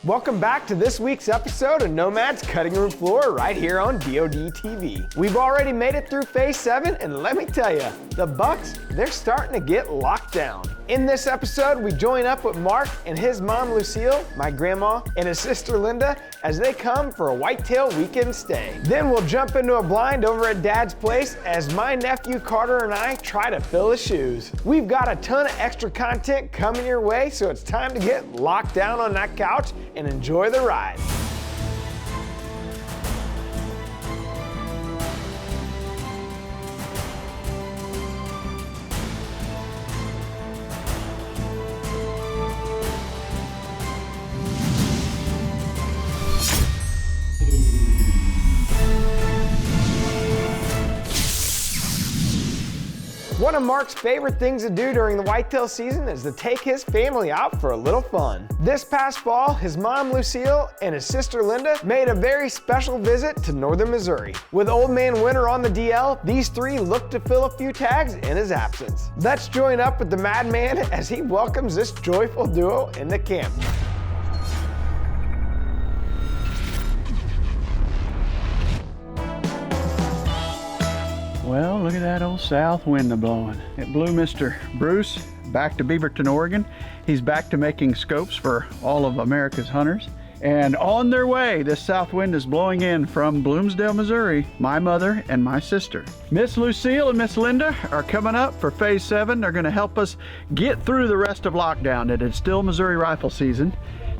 Welcome back to this week's episode of Nomad's Cutting Room Floor right here on DoD TV. We've already made it through Phase 7, and let me tell you, the Bucks, they're starting to get locked down. In this episode, we join up with Mark and his mom Lucille, my grandma, and his sister Linda as they come for a whitetail weekend stay. Then we'll jump into a blind over at Dad's place as my nephew Carter and I try to fill his shoes. We've got a ton of extra content coming your way, so it's time to get locked down on that couch and enjoy the ride. One of Mark's favorite things to do during the whitetail season is to take his family out for a little fun. This past fall, his mom Lucille and his sister Linda made a very special visit to northern Missouri. With Old Man Winter on the DL, these three looked to fill a few tags in his absence. Let's join up with the Madman as he welcomes this joyful duo into camp. Well, look at that old south wind a-blowing. It blew Mr. Bruce back to Beaverton, Oregon. He's back to making scopes for all of America's hunters. And on their way, this south wind is blowing in from Bloomsdale, Missouri, my mother and my sister. Miss Lucille and Miss Linda are coming up for Phase 7. They're gonna help us get through the rest of lockdown. It is still Missouri rifle season.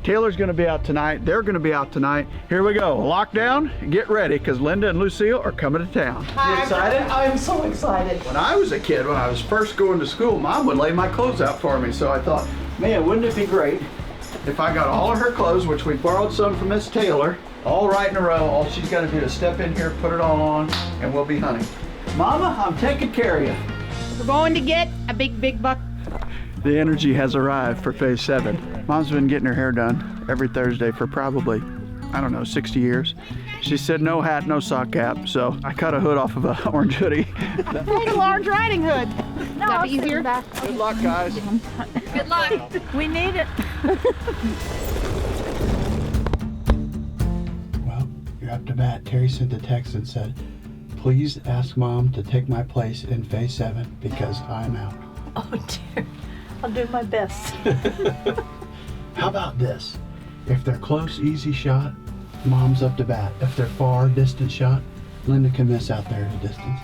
Taylor's gonna be out tonight. They're gonna be out tonight. Here we go. Lockdown, get ready, because Linda and Lucille are coming to town. Hi, You excited? I'm so excited. When I was a kid, when I was first going to school, Mom would lay my clothes out for me. So I thought, man, wouldn't it be great if I got all of her clothes, which we borrowed some from Miss Taylor, all right in a row. All she's got to do is step in here, put it all on, and we'll be hunting. Mama, I'm taking care of you. We're going to get a big buck. The energy has arrived for Phase 7. Mom's been getting her hair done every Thursday for probably, I don't know, 60 years. She said no hat, no sock cap, so I cut a hood off of an orange hoodie. Take a large riding hood. No, That'd be easier. Good luck, guys. Good luck. We need it. Well, you're up to bat. Terry sent a text and said, please ask Mom to take my place in Phase 7 because I'm out. Oh dear. I'll do my best. How about this? If they're close, easy shot, Mom's up to bat. If they're far, distant shot, Linda can miss out there at a distance.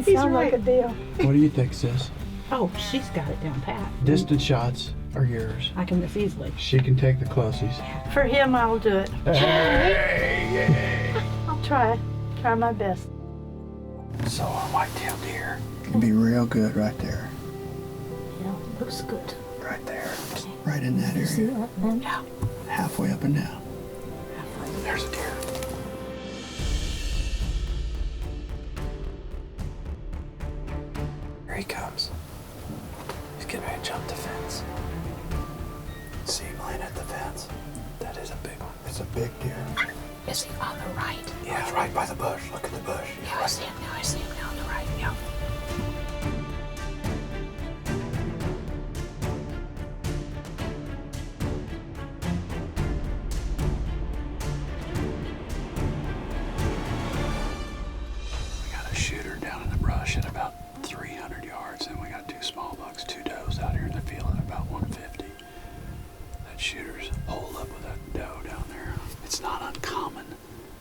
Sounds like a deal. What do you think, sis? Oh, she's got it down pat. Distant shots are yours. I can miss easily. She can take the closies. For him, I'll do it. Hey, I'll try my best. So a white-tailed deer can be real good right there. Yeah, looks good. Right there. Right in that See area. that then? Yeah. Halfway up and down. There's a deer. Here he comes. He's getting ready to jump the fence. See him laying at the fence? That is a big one. It's a big deer. Is he on the right? Yeah, it's right by the bush. Look at the bush. Yeah, I see him now. I see him now on the right. Yeah. We got a shooter down in the brush at about 300 yards, and we got two small bucks, two does out here in the field at about 150. That shooter's holed up with that doe down there. It's not uncommon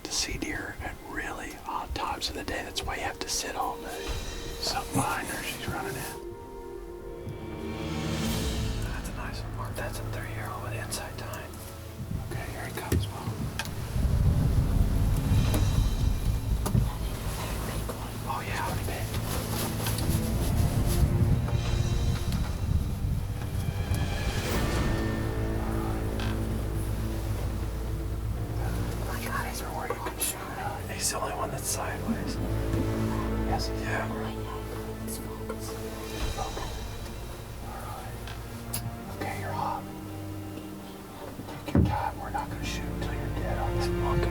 to see deer at really odd times of the day. That's why you have to sit all day. Something behind her, she's running in. That's a nice one, Mark. That's a 3-year-old with inside time. Okay, here he comes, Mom. Oh yeah, how big? My God, is there where you can shoot? He's the only one that's sideways. Yes, yeah. Okay, you're hot. Take your time. We're not going to shoot until you're dead on this buck.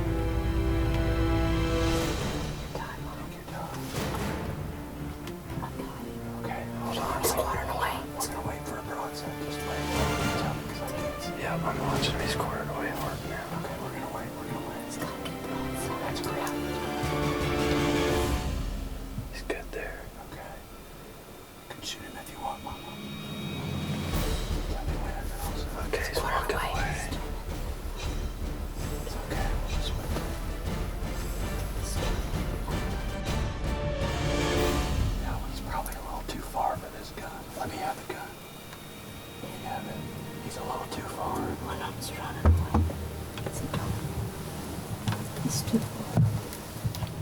Okay, hold on. We're gonna wait for a broadside. Just wait. Tell me, because I can't see. Yeah, I'm watching him. He's quartered away hard.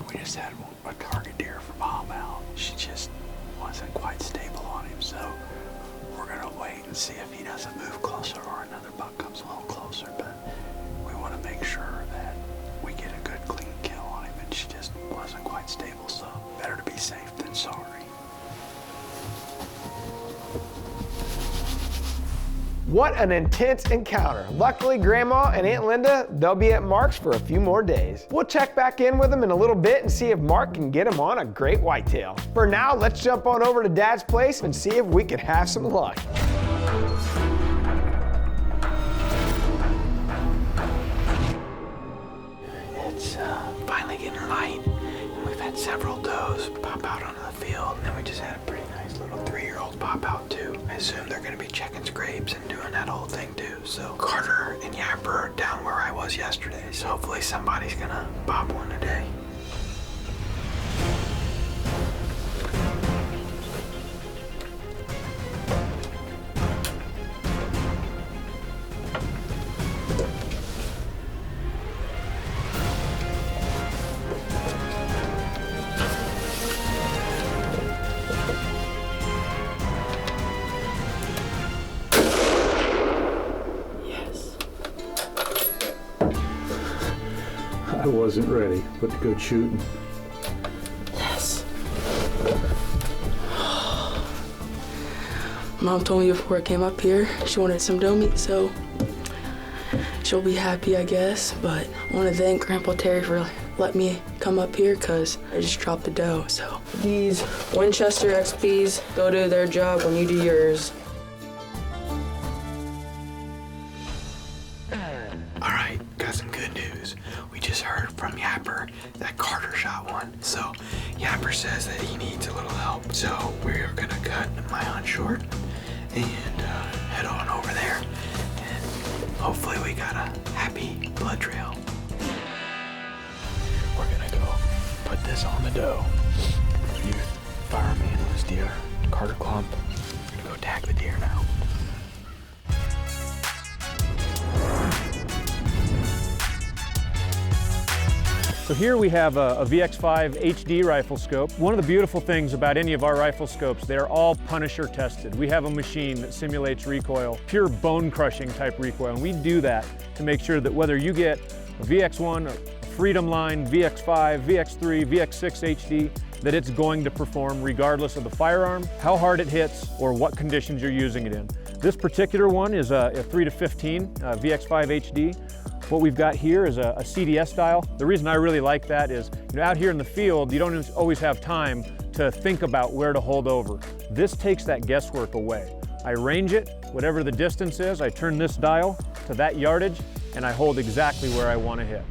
We just had a target deer from Mom out. She just wasn't quite stable on him, so we're gonna wait and see if he doesn't move closer or another buck comes a little closer, but we want to make sure that we get a good clean kill on him, and she just wasn't quite stable, so better to be safe than sorry. What an intense encounter. Luckily, Grandma and Aunt Linda, they'll be at Mark's for a few more days. We'll check back in with them in a little bit and see if Mark can get him on a great whitetail. For now, let's jump on over to Dad's place and see if we can have some luck. It's finally getting light, and we've had several does pop out onto the field, and then we just had a pretty nice little 3-year-old pop out too. I assume they're gonna be checking scrapes and doing that whole thing too. So Carter and Yapper are down where I was yesterday, so hopefully somebody's gonna pop one today. I wasn't ready, but good shooting. Yes. Mom told me before I came up here she wanted some doe meat, so she'll be happy, I guess. But I want to thank Grandpa Terry for letting me come up here because I just dropped the doe. So these Winchester XPs go do their job when you do yours. All right, got some good news. We just heard from Yapper that Carter shot one. So Yapper says that he needs a little help. So we're gonna cut my hunt short and head on over there. And hopefully we got a happy blood trail. We're gonna go put this on the doe. Youth, fireman, on this deer, Carter Clump. We're gonna go tag the deer now. So here we have a VX5 HD rifle scope. One of the beautiful things about any of our rifle scopes, they're all Punisher tested. We have a machine that simulates recoil, pure bone crushing type recoil, and we do that to make sure that whether you get a VX1, a Freedom Line, VX5, VX3, VX6 HD, that it's going to perform regardless of the firearm, how hard it hits, or what conditions you're using it in. This particular one is a 3-15 VX5 HD. What we've got here is a CDS dial. The reason I really like that is, out here in the field, you don't always have time to think about where to hold over. This takes that guesswork away. I range it, whatever the distance is, I turn this dial to that yardage, and I hold exactly where I want to hit.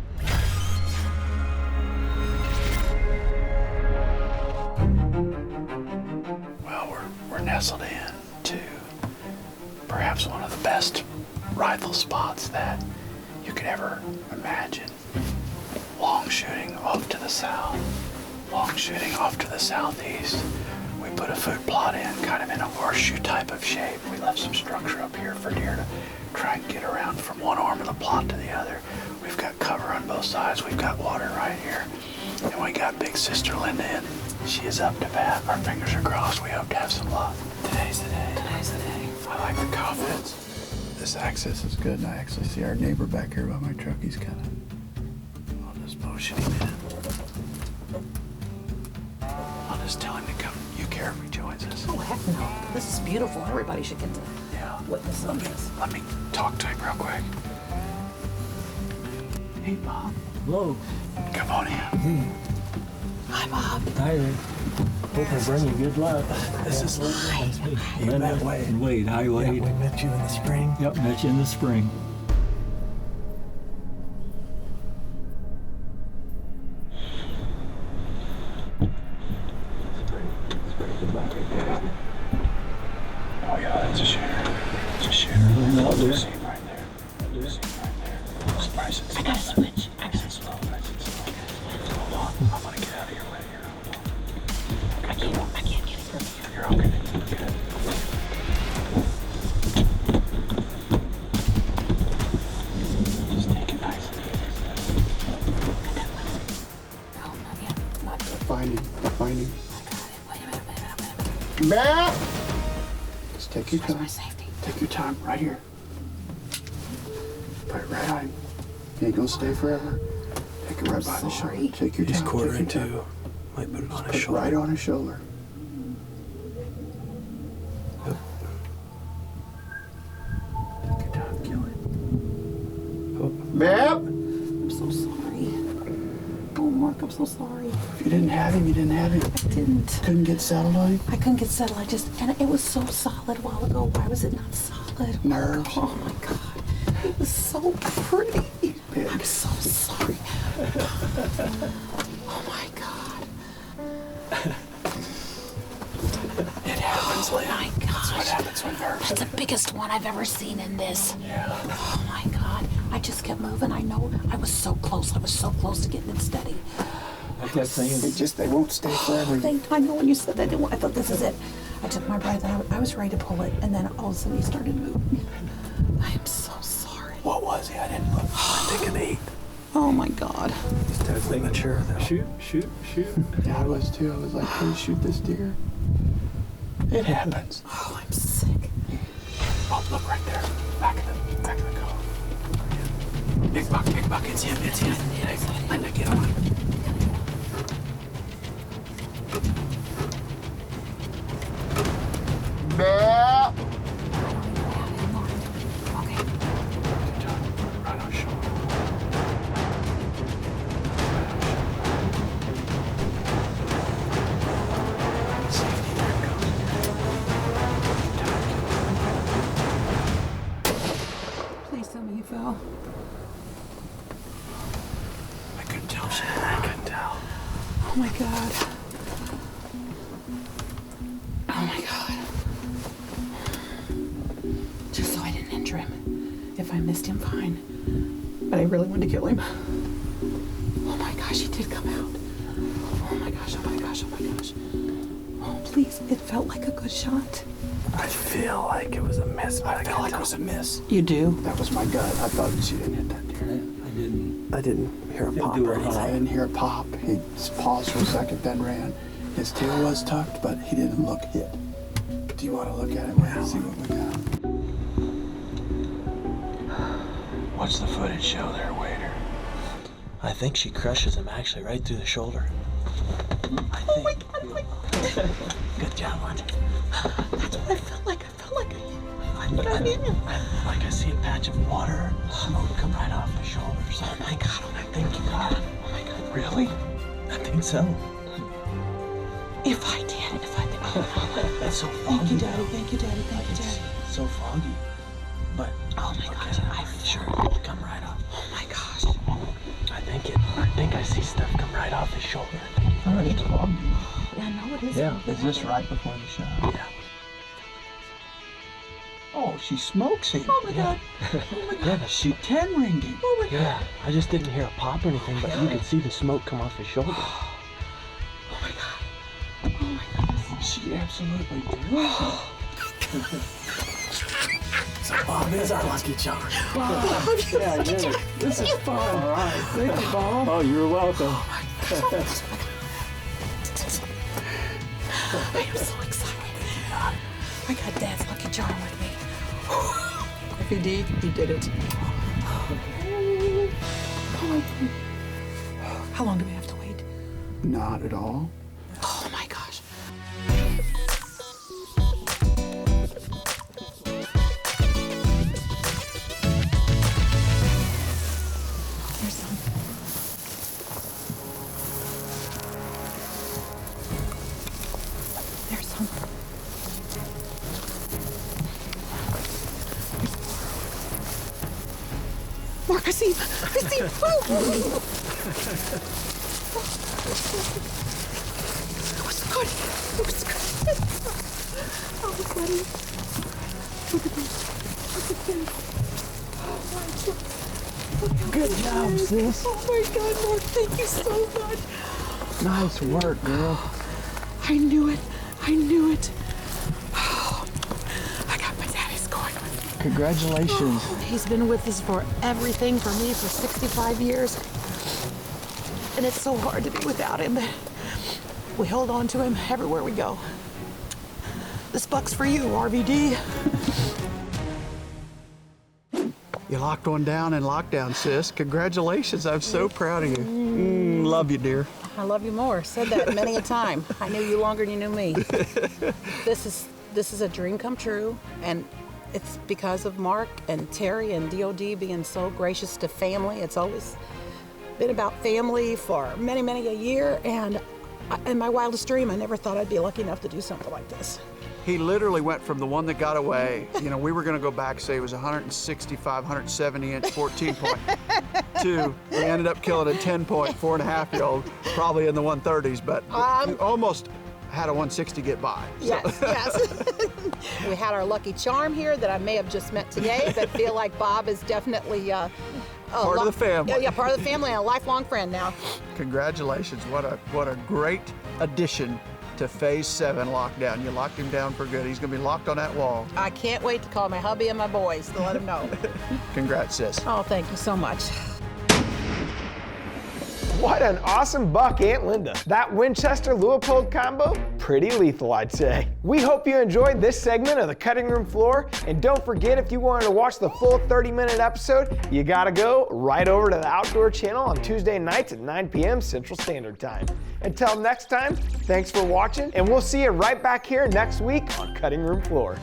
Well, we're nestled in to perhaps one of the best rifle spots that you could ever imagine. Long shooting off to the south, long shooting off to the southeast. We put a food plot in, kind of in a horseshoe type of shape. We left some structure up here for deer to try and get around from one arm of the plot to the other. We've got cover on both sides. We've got water right here. And we got big sister Linda in. She is up to bat. Our fingers are crossed. We hope to have some luck. Today's the day. Today's the day. I like the confidence. This access is good, and I actually see our neighbor back here by my truck. He's kind of, I'll just motion him in. I'll just tell him to come. You care if he joins us? Oh, heck no. This is beautiful. Everybody should get to witness some of this. Let me talk to him real quick. Hey, Bob. Hello. Come on in. Hi, Bob. Hi there. Hope I bring you good luck. This is Wade. You Linda met Wade. and Wade. Hi, Wade. Yeah, we met you in the spring. Yep, met you in the spring. Oh yeah, that's a shooter. It's a shooter. No, Lucy right there. Lucy right there. Surprise it. I gotta switch. Nice and slow. Nice and slow. Hold on. I'm gonna get out of your way here. Hold on. I can't get it from here. You're okay. You're good. Just take it nice and easy. Matt! Just take your Where's time. my safety? Take your time, right here. Put it right on. You ain't gonna stay forever. Take it right by the shoulder. Take your time. He's quartering take your time. too. Might put it on Put his it shoulder. right on his shoulder. Yep. Take your time, kill it. Oh. Map! I'm so sorry. Oh, Mark, I'm so sorry. If you didn't have him, you didn't have him. I didn't. Couldn't get settled on him? I couldn't get settled. And it was so solid a while ago. Why was it not solid? Nerves. Oh my God. It was so pretty. Pigs. I'm so sorry. Oh my God. It happens, Oh Lynn. my That's what gosh. happens when nerves. That's the biggest one I've ever seen in this. Yeah. Oh my God. I just kept moving. I know I was so close. I was so close to getting it steady. I kept thinking, They won't stay forever. I know when you said that, I thought this is it. I took my breath and I was ready to pull it, and then all of a sudden he started moving. I am so sorry. What was he? I didn't look. I think an 8. Oh my God. He's definitely mature though. Shoot. Yeah, I was too. I was like, please shoot this deer. It happens. Oh, I'm sick. Oh, look right there. Back of the car. Big buck, it's him. Linda, get on. Map! Okay. Right on shoulder. Safety, there it goes. Please tell me you fell. I couldn't tell. I couldn't tell. Oh my God. Oh my God. Just so I didn't injure him. If I missed him, fine. But I really wanted to kill him. Oh my gosh, he did come out. Oh my gosh, oh my gosh, oh my gosh. Oh, please, it felt like a good shot. I feel like it was a miss, but I felt like it was a miss. You do? That was my gut. I thought she didn't hit that deer. I didn't hear a pop do or it. I anything. didn't hear a pop. He paused for a second, then ran. His tail was tucked, but he didn't look hit. Do you want to look at it and see what we got? What's the footage show there, waiter? I think she crushes him actually right through the shoulder. I think. Good job, Auntie. That's what I felt like. I felt like I see a patch of water and smoke come right off the shoulders. Oh my God, I think you got it. oh my God. Really? I think so. If I did. It's so foggy. Thank you, Daddy. Thank you, Daddy. Thank you, Daddy. It's so foggy. But Oh my gosh, I'm sure it'll come right off. Oh my gosh. I think I see stuff come right off his shoulder. It's foggy. Yeah, I know it is. Yeah. Is this right before the shot? Yeah. Oh, she smokes him. Oh my God. Yeah, but she. 10 ringed him. Oh my God. Yeah, I just didn't hear a pop or anything, but you could see the smoke come off his shoulder. Oh my God. Oh my goodness. She absolutely drills him. So Bob is our lucky charm. Yeah, I did it. This is fun. All right. Thank you, Bob. Oh, you're welcome. I am so excited. I got Dad's lucky charm with me. If he did, he did it. How long do we have to wait? Not at all. Oh my gosh. There's some. There's some. Mark, I see him. I see him. Oh. It was good. It was good. Oh, buddy. Look at this. Look at this. Oh, my God. Good job, sis. Oh, my God, Lord. Thank you so much. Nice work, girl. I knew it. I knew it. Oh, I got my daddy scoring with me. Congratulations. He's been with us for everything for me for 65 years. And it's so hard to be without him. We hold on to him everywhere we go. This buck's for you, RVD. You locked one down in lockdown, sis. Congratulations. I'm so proud of you. Love you, dear. I love you more. Said that many a time. I knew you longer than you knew me. This is a dream come true, and it's because of Mark and Terry and DOD being so gracious to family. It's always been about family for many, many a year, and in my wildest dream, I never thought I'd be lucky enough to do something like this. He literally went from the one that got away, you know, we were going to go back, say it was 165, 170-inch 14-point, to we ended up killing a 10-point, 4.5-year-old, probably in the 130s, but we almost had a 160 get by. Yes, yes. We had our lucky charm here that I may have just met today, but feel like Bob is definitely part of the family. Yeah, part of the family and a lifelong friend now. Congratulations, what a great addition to Phase 7 lockdown. You locked him down for good. He's gonna be locked on that wall. I can't wait to call my hubby and my boys to let them know. Congrats, sis. Oh, thank you so much. What an awesome buck, Aunt Linda. That Winchester-Leupold combo, pretty lethal, I'd say. We hope you enjoyed this segment of the cutting room floor, and don't forget, if you wanted to watch the full 30-minute episode, you gotta go right over to the Outdoor Channel on Tuesday nights at 9 p.m. Central Standard Time. Until next time, thanks for watching, and we'll see you right back here next week on Cutting Room Floor.